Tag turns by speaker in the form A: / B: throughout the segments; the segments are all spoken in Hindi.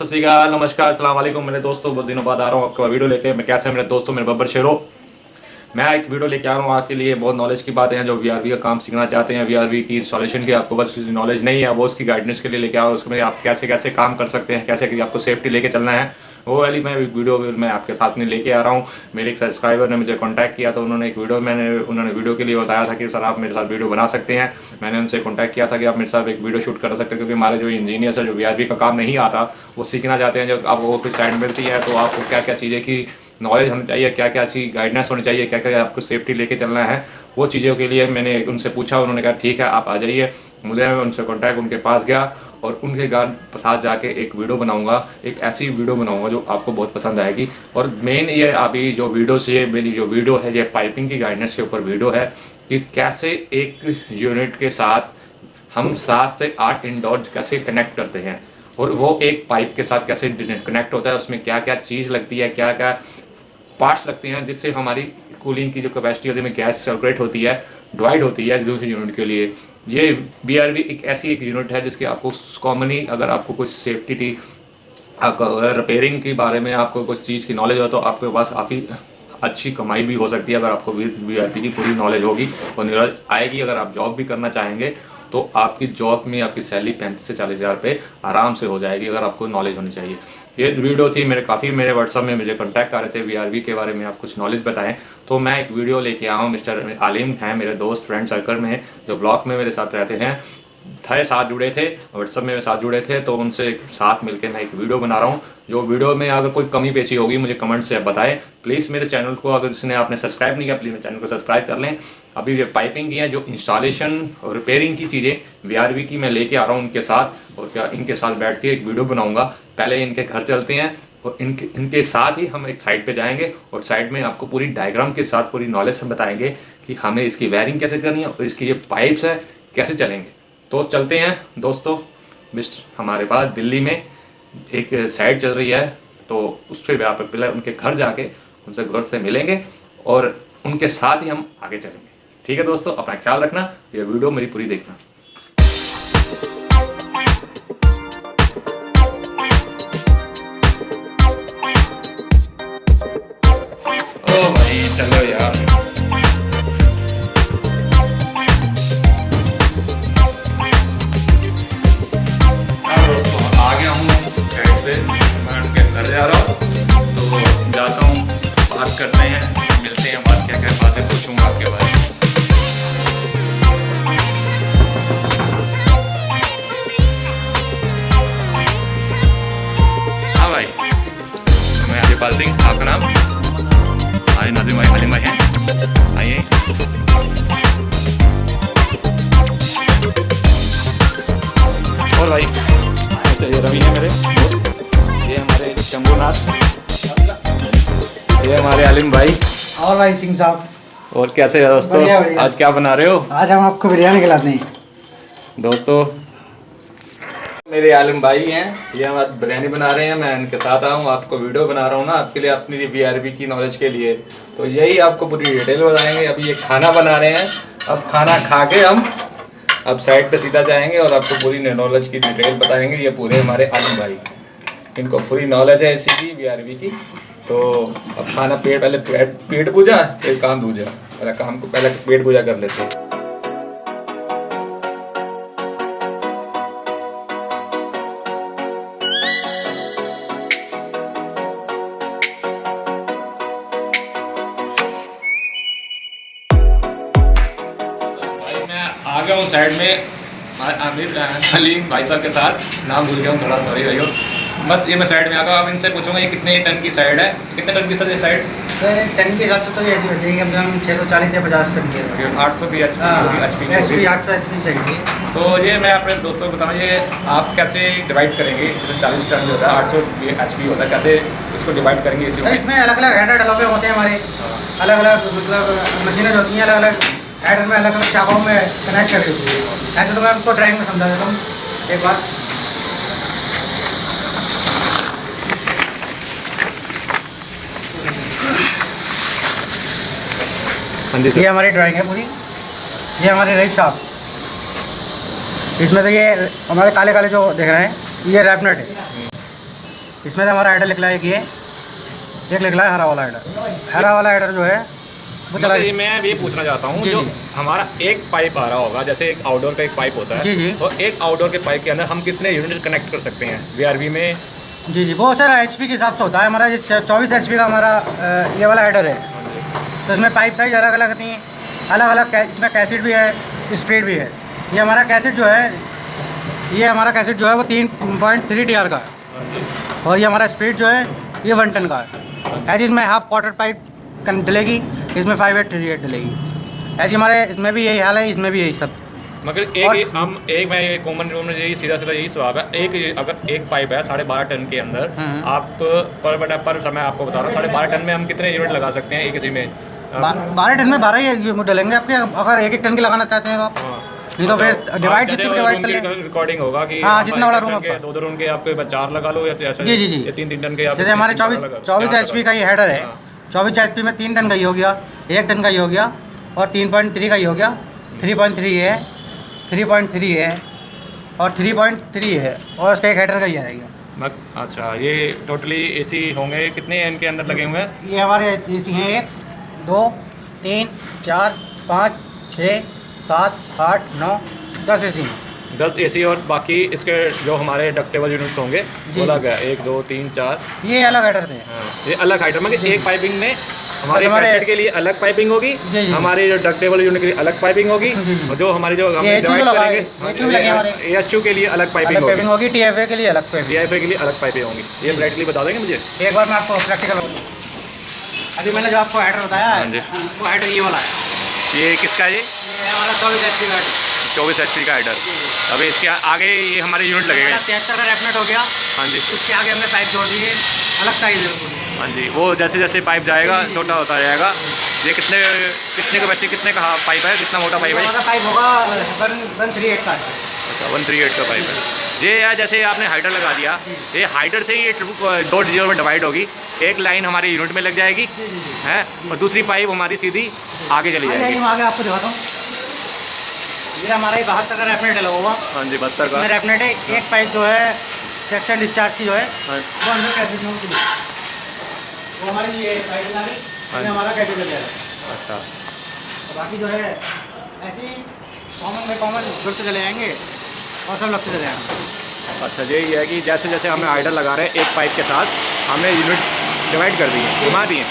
A: सत श्री अकाल, नमस्कार, अस्सलाम वालेकुम मेरे दोस्तों। बहुत दिनों बाद आ रहा हूँ आपका वीडियो लेके। मैं कैसे हैं मेरे दोस्तों, मेरे बब्बर शेरो। मैं एक वीडियो लेके आ रहा हूँ आपके लिए। बहुत नॉलेज की बातें हैं जो वीआरवी का काम सीखना चाहते हैं, वीआरवी की इंस्टॉलेशन की आपको बस नॉलेज नहीं है, वो उसकी गाइडेंस के लिए लेके आओ। उसमें आप कैसे कैसे काम कर सकते हैं, कैसे आपको सेफ्टी लेके चलना है, वो वाली मैं वीडियो मैं आपके साथ में लेके आ रहा हूँ। मेरे एक सब्सक्राइबर ने मुझे कांटेक्ट किया, तो उन्होंने एक वीडियो उन्होंने वीडियो के लिए बताया था कि सर आप मेरे साथ वीडियो बना सकते हैं। मैंने उनसे कांटेक्ट किया था कि आप मेरे साथ एक वीडियो शूट कर सकते हैं, क्योंकि हमारे जो इंजीनियर्स है जो वीआरवी का काम नहीं आता वो सीखना चाहते हैं। जब आपको कोई साइड मिलती है तो आपको क्या क्या चीज़ें की नॉलेज होनी चाहिए, क्या क्या अच्छी गाइडेंस होनी चाहिए, क्या क्या आपको सेफ्टी लेके चलना है, वो चीज़ों के लिए मैंने उनसे पूछा। उन्होंने कहा ठीक है आप आ जाइए। मुझे उनसे कांटेक्ट उनके पास गया और उनके साथ जाके एक वीडियो बनाऊंगा, एक ऐसी वीडियो बनाऊंगा जो आपको बहुत पसंद आएगी। और मेन ये अभी जो वीडियो से मेरी जो वीडियो है ये पाइपिंग की गाइडेंस के ऊपर वीडियो है कि कैसे एक यूनिट के साथ हम 7 से 8 इंडोर कैसे कनेक्ट करते हैं और वो एक पाइप के साथ कैसे कनेक्ट होता है, उसमें क्या क्या चीज़ लगती है, क्या क्या पार्ट्स लगते हैं, जिससे हमारी कूलिंग की जो कैपेसिटी होती है, गैस सर्कुलेट होती है, डिवाइड होती है दूसरे यूनिट के लिए। ये बीआरवी एक ऐसी एक यूनिट है जिसके आपको कॉमनली अगर आपको कुछ सेफ्टी रिपेयरिंग के बारे में आपको कुछ चीज़ की नॉलेज हो तो आपके पास काफ़ी अच्छी कमाई भी हो सकती है। अगर आपको बीआरवी की पूरी नॉलेज होगी और नॉलेज आएगी, अगर आप जॉब भी करना चाहेंगे तो आपकी जॉब में आपकी सैलरी 35 से 40 हज़ार रुपये आराम से हो जाएगी, अगर आपको नॉलेज होनी चाहिए। ये वीडियो थी मेरे व्हाट्सअप में मुझे कांटेक्ट कर रहे थे वीआरवी के बारे में, आप कुछ नॉलेज बताएं, तो मैं एक वीडियो लेके आया हूँ। मिस्टर आलिम हैं मेरे दोस्त, फ्रेंड सर्कल में जो ब्लॉक में मेरे साथ रहते हैं, साथ जुड़े थे, व्हाट्सअप में साथ जुड़े थे, तो उनसे साथ मिलकर मैं एक वीडियो बना रहा हूँ। जो वीडियो में अगर कोई कमी पेशी होगी मुझे कमेंट से बताएं। प्लीज़ मेरे चैनल को अगर जिसने आपने सब्सक्राइब नहीं किया प्लीज़ मेरे चैनल को सब्सक्राइब कर लें। अभी ये पाइपिंग की है जो इंस्टॉलेशन और रिपेयरिंग की चीज़ें वीआरवी की मैं लेके आ रहा हूँ उनके साथ, और क्या इनके साथ बैठ के एक वीडियो बनाऊँगा। पहले इनके घर चलते हैं और इनके साथ ही हम एक साइड पे जाएंगे और साइड में आपको पूरी डायग्राम के साथ पूरी नॉलेज से बताएंगे कि हमें इसकी वायरिंग कैसे करनी है और इसकी ये पाइप्स है कैसे चलेंगे। तो चलते हैं दोस्तों। हमारे पास दिल्ली में एक साइट चल रही है, तो उस पर आप पहले उनके घर जाके उनसे घर से मिलेंगे और उनके साथ ही हम आगे चलेंगे। ठीक है दोस्तों, अपना ख्याल रखना, ये वीडियो मेरी पूरी देखना। ओ भाई चलो यार, घर जा रहा हूँ तो जाता हूँ, बात करते हैं, मिलते हैं, बात क्या क्या बातें पूछूंगा आपके बारे में। हाँ भाई, मैं आदिपाल सिंह, आपका नाम? आए नाजिम भाई, अलीम भाई हैं, आइए। और भाई ये रवि है मेरे दोस्त, ये हमारे शंभुनाथ, ये हमारे आलिम भाई
B: और भाई सिंह साहब।
A: और कैसे है दोस्तों?
B: बढ़िया बढ़िया।
A: आज क्या बना रहे हो?
B: आज हम आपको बिरयानी खिलाते हैं
A: दोस्तों। मेरे आलिम भाई हैं, ये हम आज बिरयानी बना रहे हैं, मैं इनके साथ आया हूँ, आपको वीडियो बना रहा हूँ ना आपके लिए, अपनी वीआरवी की नॉलेज के लिए। तो यही आपको पूरी डिटेल बताएंगे। अभी ये खाना बना रहे हैं, अब खाना खा के हम अब साइड पे सीधा जाएंगे और आपको पूरी नॉलेज की डिटेल बताएंगे। ये पूरे हमारे आलिम भाई, इनको पूरी नॉलेज है इसी की वीआरवी की। तो अब खाना पहले पेट पूजा फिर काम दूजा, पहले पेट पूजा कर लेते हैं। आ गया हूँ साइड में आमिर अलीम भाई साहब के साथ, नाम भूल गया हूँ थोड़ा, सॉरी भाइयों। बस ये मैं साइड में आ गया। अब इनसे पूछूंगा ये कितने टन की साइड है, कितने टन की सर ये साइड?
B: सर टन के हिसाब से तो ये ऐसी बैठेगी कम से कम 640 या 50 टन की,
A: 800 की एचपी
B: 800 एचपी साइड की।
A: तो ये मैं अपने दोस्तों को बताऊँ, ये आप कैसे डिवाइड करेंगे? 40 टन जो होता है 800 एचपी होता है, कैसे इसको डिवाइड करेंगे?
B: इसमें अलग अलग हेडर डलॉपे होते हैं हमारे, अलग अलग मतलब मशीनें होती हैं, अलग अलग हेडर में अलग अलग शाखाओं में कनेक्ट कर देती है। ऐसे तो मैं आपको ड्राइंग में समझा देता हूँ एक बार। ये हमारी ड्राइंग है पूरी, ये हमारे राइट साहब, इसमें तो ये हमारे काले काले जो देख रहे हैं ये रैपनेट है, इसमें से हमारा हेडर निकला है, ये एक निकला है हरा वाला हेडर। हरा वाला हेडर जो है वो चला
A: मतलब मैं ये पूछना चाहता हूँ, जो हमारा एक पाइप आ रहा होगा, जैसे एक आउटडोर का एक पाइप होता है
B: जी जी,
A: तो एक आउटडोर के पाइप के अंदर हम कितने यूनिट कनेक्ट कर सकते हैं VRV में?
B: जी जी, वो सर HP के हिसाब से होता है। हमारा 24 HP का हमारा ये वाला हेडर है, तो इसमें पाइप साइज अलग अलग होती हैं, अलग अलग इसमें कैसेट भी है, स्प्रेड भी है। ये हमारा कैसेट जो है, ये हमारा कैसेट जो है वो 3.3 TR का है, और ये हमारा स्प्रेड जो है ये 1 टन का है। ऐसे इसमें हाफ क्वार्टर पाइप डलेगी, इसमें 5/8 डलेगी। ऐसे हमारे इसमें भी यही हाल है, इसमें भी यही सब।
A: मगर मैं कॉमन रूम में यही सीधा यही सवाल है, अगर एक पाइप है 12.5 टन के अंदर, आप पर समय आपको बता रहा हूँ 12.5 टन में हम कितने यूनिट लगा सकते हैं एक इसी में?
B: 12 टन में 12 ही डलेंगे आपके, अगर 1-1 टन की लगाना चाहते हैं तो। नहीं तो फिर डिवाइड जितने भी डिवाइड कर लें।
A: रिकॉर्डिंग होगा कि
B: हाँ, जितना बड़ा रूम
A: है 2 रूम के आपके 4 लगा लो या ऐसा।
B: जी जी जी,
A: 3 टन के आप,
B: जैसे हमारे 24 HP का ये हेडर है, 24 HP में 3 टन का ही हो गया, 1 टन का ही हो गया, और 3.3 का ही हो गया, 3.3 है, 3.3 है, और 3.3 है, और उसका एक हेडर का ही रहेगा।
A: अच्छा, ये टोटली AC होंगे कितने इनके अंदर लगे हुए हैं?
B: ये हमारे AC हैं 1 2 3 4 5 6 7 8 9 10 AC हैं।
A: 10 AC, और बाकी इसके जो हमारे डक्टेबल यूनिट्स होंगे वो अलग है, 1 2 3 4,
B: ये अलग हेडर थे।
A: ये अलग आइटम है कि एक पाइपिंग में हमारे कैसेट के लिए अलग पाइपिंग होगी, हमारे जो डक्टेबल यूनिट के लिए अलग पाइपिंग होगी, और जो हमारी जो हम डिवाइड करेंगे HU के लिए अलग पाइपिंग
B: होगी, TFA के लिए अलग पाइपिंग,
A: TFA के लिए अलग पाइपिंग होंगी। ये प्रैक्टिकली बता देंगे मुझे
B: एक बार? मैं आपको प्रैक्टिकल अभी मैंने जो आपको हेडर बताया है, वो हेडर ये वाला है।
A: ये किसका है? ये
B: हमारा 24 HP का हेडर।
A: 24 HP का हेडर। अभी इसके आगे ये हमारे यूनिट लगेगा।
B: 73 का रेफनेट हो गया।
A: हाँ जी,
B: उसके आगे हमने पाइप जोड़ दी है, अलग साइज है।
A: हाँ जी, वो जैसे जैसे पाइप जाएगा छोटा होता जाएगा। ये कितने का बच्चे कितने का पाइप है, कितना मोटा पाइप है?
B: पाइप होगा 138 का।
A: अच्छा, 138 का पाइप है ये। यार जैसे आपने हाइडर लगा दिया, ये हाइडर से ही 2.0 में डिवाइड होगी, एक लाइन हमारे यूनिट में लग जाएगी है, और दूसरी पाइप हमारी सीधी आगे चली जाएगी।
B: आगे आपको दिखाता हूँ, ये हमारा 72 का रेफनेट लगा हुआ।
A: हाँ जी, 72 का
B: रेफनेट है। एक पाइप जो है सेक्शन डिस्चार्ज की जो है वो अंदर कैसेट में होगी, वो हमारी ये पाइप लगा रही, हमारा कैसेट लग जाएगा।
A: अच्छा,
B: बाकी जो है ऐसे ही कॉमन जुड़ते चले जाएंगे और सब लगते चले जाएंगे।
A: अच्छा, यही है कि जैसे जैसे हमें हाइडर लगा रहे हैं एक पाइप के साथ हमने यूनिट डिवाइड कर दी है, घुमा दिए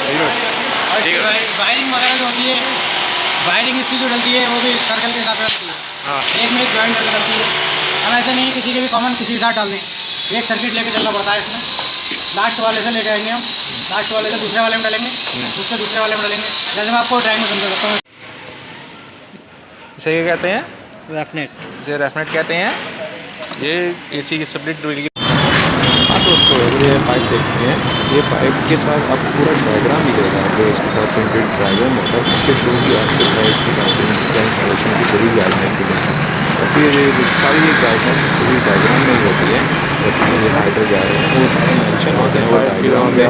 A: यूनिट।
B: वायरिंग वगैरह जो होती है, वायरिंग इसकी जो डलती है वो भी सर्कल के हिसाब से डलती है।
A: हाँ,
B: एक में एक जॉइंट करके डलती है। हम ऐसे नहीं किसी के भी कॉमन किसी के साथ डाल दें, एक सर्किट लेके चलना पड़ता है इसमें। लास्ट वाले से ले जाएंगे हम, लास्ट वाले से दूसरे वाले में डालेंगे, उससे दूसरे वाले में डालेंगे। जैसे मैं आपको ड्राइंग में समझा सकता हूँ।
A: इसे क्या कहते हैं?
B: रेफनेट।
A: इसे रेफनेट कहते हैं। ये AC की स्प्लिट ड्रिल की।
C: हाँ दोस्तों, अगर ये पाइप देखते हैं, ये पाइप के साथ आपको पूरा डायग्राम मिलेगा, जो इसके साथ प्रिंटेड डायग्राम होता है, उसके थ्रू भी आपके पाइप की इंस्टॉलेशन की पूरी गाइडलाइंस मिलेगी। और फिर सारी ये गाइडलाइंस पूरी डायग्राम में ही होती है। जैसे कि ये हाइडर जा रहे हैं वो सारे मेंशन होते हैं वो डायग्राम में,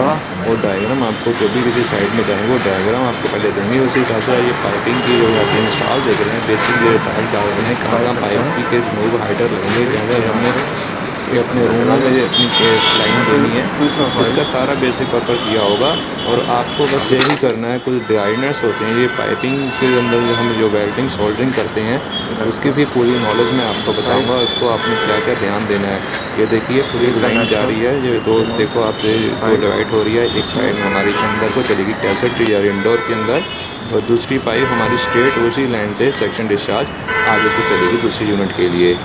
C: वो डायग्राम आपको जो भी किसी साइड में जाएंगे वो डायग्राम आपको पहले देंगे। उसी हिसाब से ये पाइपिंग की जो आप इंस्टॉल देख रहे हैं, बेसिक जो टाइप डाल रहे हैं, कहाँ पाइप की नोब हाइडर लगेंगे, जहाँ हमने ये अपने रूम में ये अपनी लाइन देनी है, इसका सारा बेसिक पर्पस दिया होगा। और आपको बस यही करना है, कुछ डिजाइनर्स होते हैं ये पाइपिंग के अंदर जो हम जो वेल्डिंग सोल्डरिंग करते हैं उसकी भी पूरी नॉलेज मैं आपको बताऊंगा, उसको आपने क्या क्या ध्यान देना है। ये देखिए पूरी लाइन जा रही है, ये दो देखो आपसे दो डिवाइड हो रही है, एक साइड हमारी अंदर को चलेगी कैसेट या इंडोर के अंदर, और दूसरी पाइप हमारी स्ट्रेट उसी लाइन से सेक्शन डिस्चार्ज आगे को चलेगी दूसरी यूनिट के लिए।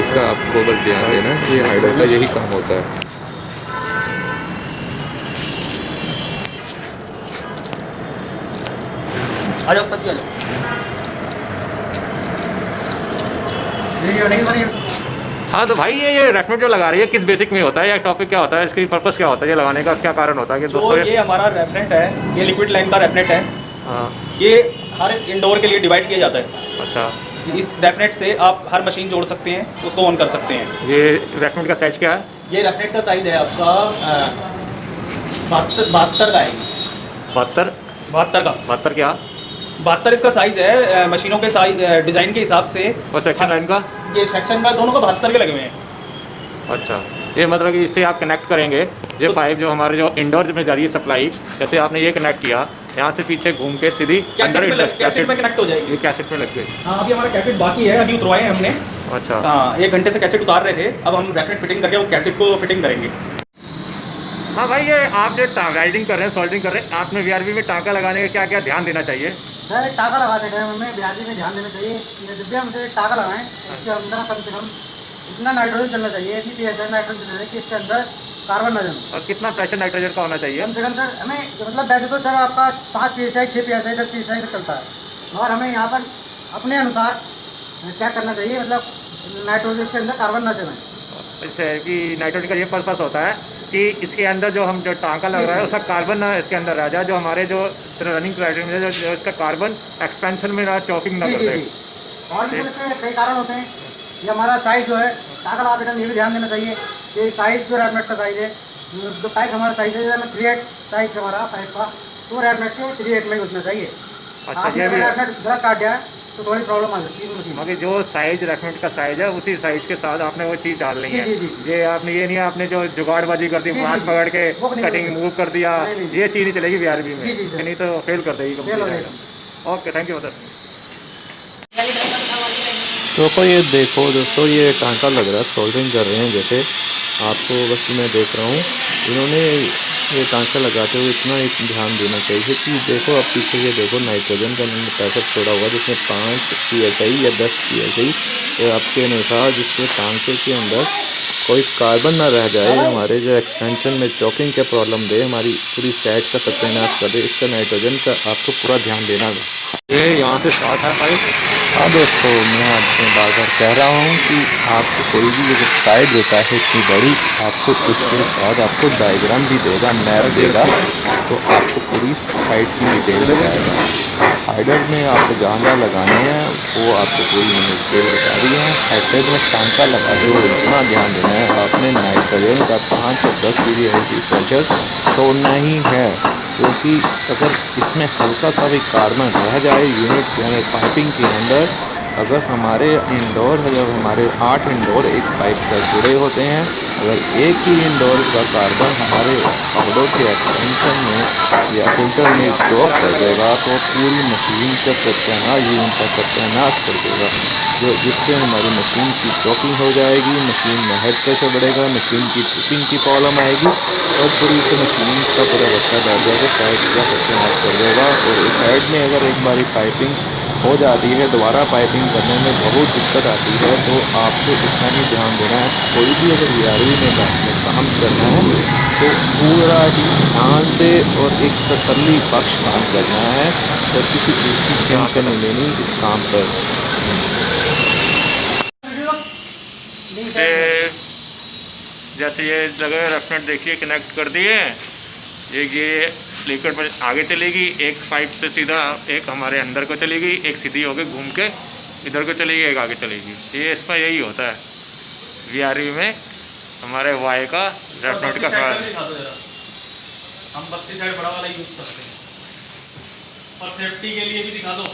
C: इसका आपको बस ध्यान देना है, ये हाइडर का यही काम होता है।
A: हाँ तो भाई ये रेफनेट जो लगा रही है किस बेसिक में होता है, या टॉपिक क्या होता है, इसकी पर्पस क्या होता है, ये लगाने का क्या कारण होता है? कि दोस्तों
D: ये हमारा रेफनेट है, ये लिक्विड लाइन का रेफनेट है।
A: हाँ,
D: ये हर इंडोर के लिए डिवाइड किया जाता है।
A: अच्छा,
D: इस रेफनेट से आप हर मशीन जोड़ सकते हैं, उसको ऑन कर सकते हैं।
A: ये रेफनेट का साइज क्या है?
D: ये रेफनेट का साइज़ है आपका 72 का है।
A: 72
D: 72
A: क्या?
D: 72 इसका साइज़ है, मशीनों के साइज डिज़ाइन के हिसाब से।
A: और सेक्शन लाइन का?
D: ये सेक्शन का दोनों का 72 के लगे हुए हैं।
A: अच्छा, ये मतलब कि इससे आप कनेक्ट करेंगे ये पाइप जो हमारे जो इंडोर में जा रही है सप्लाई, जैसे आपने ये कनेक्ट किया यहाँ से पीछे घूम के सीधी
D: कैसेट में कनेक्ट हो जाएगी।
A: ये कैसेट में लग गई।
D: हाँ, अभी हमारा कैसेट बाकी है, अभी उतरवाए हैं हमने।
A: अच्छा।
D: हाँ, 1 घंटे से कैसेट उतार रहे थे, अब हम रैकेट फिटिंग करके वो कैसेट को फिटिंग करेंगे।
A: हाँ भाई, ये आप जो वेल्डिंग कर रहे हैं, सोल्डरिंग कर रहे हैं, आपने वीआरवी में टाँका लगाने का क्या क्या ध्यान देना चाहिए?
B: सर टाँका लगाते टाइम हमें वीआरवी में ध्यान देना चाहिए। जब भी हम टाँका लगाएं इसके अंदर कम से कम इतना नाइट्रोजन चलना चाहिए, इतनी तेज नाइट्रोजन चलना चाहिए कि इसके अंदर कार्बन ना जमे।
A: और कितना प्रेशर नाइट्रोजन का होना चाहिए?
B: कम से कम सर हमें मतलब वैसे तो सर आपका 5 PSI 6 PSI 10 PSI तक चलता है, मगर हमें यहाँ पर अपने अनुसार क्या करना चाहिए, मतलब नाइट्रोजन के अंदर कार्बन ना जमे।
A: इससे कि नाइट्रोजन का ये पर्पस होता है कि इसके अंदर जो हम जो टाँका लग रहा है उसका कार्बन ना इसके अंदर रह जाए, जो हमारे जो रनिंग क्राइटेरिया में जो इसका कार्बन एक्सपेंशन में ना चॉकिंग ना कर दे।
B: और भी इसके कई कारण होते हैं। ये हमारा साइज़ जो है टाँका लगाते टाइम ये भी ध्यान देना चाहिए कि साइज़ जो रेडमेट का साइज़ है, जो पाइप हमारा साइज़ है 3/8 साइज़ हमारा पाइप का, तो रेडमेट के 3/8 में ही घुसना चाहिए।
A: अच्छा, ये भी
B: रेडमेट गलत काट दिया तो थोड़ी प्रॉब्लम आ सकती है मशीन।
A: बाकी जो साइज रेडमेट का साइज है उसी साइज के साथ आपने वो चीज़ डालनी है।
B: जी, जी, जी।
A: ये आपने ये नहीं आपने जो जुगाड़बाजी कर दी, हाथ पकड़ के कटिंग मूव कर दिया, ये चीज़ नहीं चलेगी वीआरवी में, नहीं तो फेल कर देगी कंपनी। Okay, thank you.
C: तो ये देखो दोस्तों, ये टाँका लग रहा है, सोल्डरिंग कर रहे हैं जैसे आपको बस मैं देख रहा हूँ। इन्होंने ये टाँका लगाते हुए इतना एक ध्यान देना चाहिए कि देखो अब पीछे ये देखो नाइट्रोजन का इन्होंने पैकेट छोड़ा हुआ जिसमें 5 PSI या 10 PSI आपके अनुसार, जिसके टाँके के अंदर कोई कार्बन ना रह जाए, हमारे जो एक्सपेंशन में चॉकिंग के प्रॉब्लम दे, हमारी पूरी सेट का सत्यानाश कर दे। इसका नाइट्रोजन का आपको पूरा ध्यान देना है। ये यहाँ से स्टार्ट है पाइप। हाँ दोस्तों, मैं आपसे बार बार कह रहा हूँ कि आपको कोई भी अगर साइड देता है इतनी बड़ी, आपको उसके साथ आपको डायग्राम भी देगा, मैप देगा, तो आपको पूरी साइड की डिटेल बताएगा। हाइडर में आपको जहाँ लगाने हैं वो आपको पूरी डिटेल बता दी है। हेड में टाँका लगाते हुए इतना ध्यान देना है, आपने नाइट्रोजन का 5 से 10 PSI प्रेशर छोड़ना ही है, क्योंकि अगर इसमें हल्का सा भी कार्बन रह जाए यूनिट यानी पाइपिंग के अंदर, अगर हमारे इंडोर जब हमारे 8 इंडोर एक पाइप से जुड़े होते हैं, अगर एक ही इंडोर का कार्बन हमारे पौधों के एक्सटेंशन में या फिल्टर में ड्रॉप कर देगा तो पूरी मशीन का सत्यानाश ही उनका सत्यानाश कर देगा, जिससे हमारी मशीन की चॉकिंग हो जाएगी, मशीन में हेड प्रेशर बढ़ेगा, मशीन की ट्रिपिंग की प्रॉब्लम आएगी और पूरी से मशीन का पूरा बच्चा बैठ जाएगा, साइड का सत्यानाश कर देगा। और इस साइड में अगर एक बारी पाइपिंग हो जाती है, दोबारा पाइपिंग करने में बहुत दिक्कत आती है, तो आपको इतना ही ध्यान देना है। कोई भी अगर वीआरवी में काम करना है तो पूरा ही ध्यान से और एक तसल्ली बख्श काम करना है, तो किसी चीज़ की टेंशन नहीं लेनी इस काम पर।
A: जैसे ये जगह रेफनेट देखिए कनेक्ट कर दिए, ये लिक्विड में आगे चलेगी, एक पाइप से सीधा एक हमारे अंदर को चलेगी, एक सीधी होकर घूम के इधर को चलेगी, एक आगे चलेगी। ये इसमें यही होता है वीआरवी में हमारे वाई का रेफनेट का।
D: हम 32 साइड बड़ा वाला यूज़ करते हैं और सेफ्टी के लिए भी दिखा दो।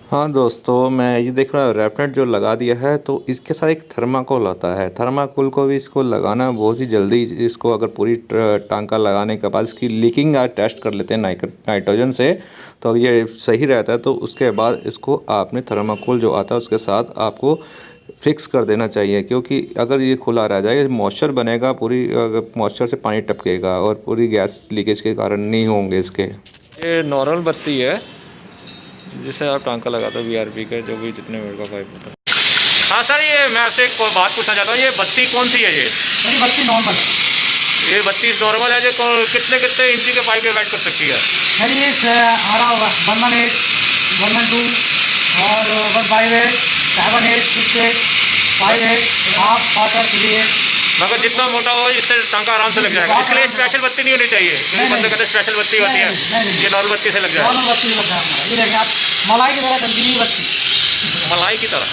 C: हाँ दोस्तों, मैं ये देख रहा हूँ रेफनेट जो लगा दिया है, तो इसके साथ एक थर्माकोल आता है। थर्माकोल को भी इसको लगाना बहुत ही जल्दी, इसको अगर पूरी टांका लगाने के बाद इसकी लीकिंग टेस्ट कर लेते हैं नाइट्रोजन से, तो ये सही रहता है। तो उसके बाद इसको आपने थर्माकोल जो आता है उसके साथ आपको फिक्स कर देना चाहिए, क्योंकि अगर ये खुला रह जाए मॉइस्चर बनेगा, पूरी मॉइस्चर से पानी टपकेगा और पूरी गैस लीकेज के कारण नहीं होंगे इसके।
A: ये नॉर्मल बत्ती है जिसे आप टांका लगाते हो वीआरवी का, जो भी जितने मीटर का पाइप होता है। हाँ सर, ये मैं आपसे एक बात पूछना चाहता हूँ, ये बत्ती कौन सी है? ये
B: बत्ती नॉर्मल,
A: ये बत्ती नॉर्मल है जो कितने कितने इंची के पाइप में बैठ कर सकती है?
B: सर ये आ रहा होगा 118, 112 और 158, 78, 68, 58, हाफ, 48,
A: मगर जितना मोटा हो इससे टांका आराम से लग जाएगा। इसलिए स्पेशल बत्ती नहीं होनी चाहिए, क्योंकि बंदे कहते स्पेशल बत्ती होती है, ये नॉर्मल बत्ती से लग जाएगा।
B: नॉर्मल बत्ती लग जाएगा। ये देखिए आप मलाई की तरह कंटिन्यू बत्ती,
A: मलाई की तरह।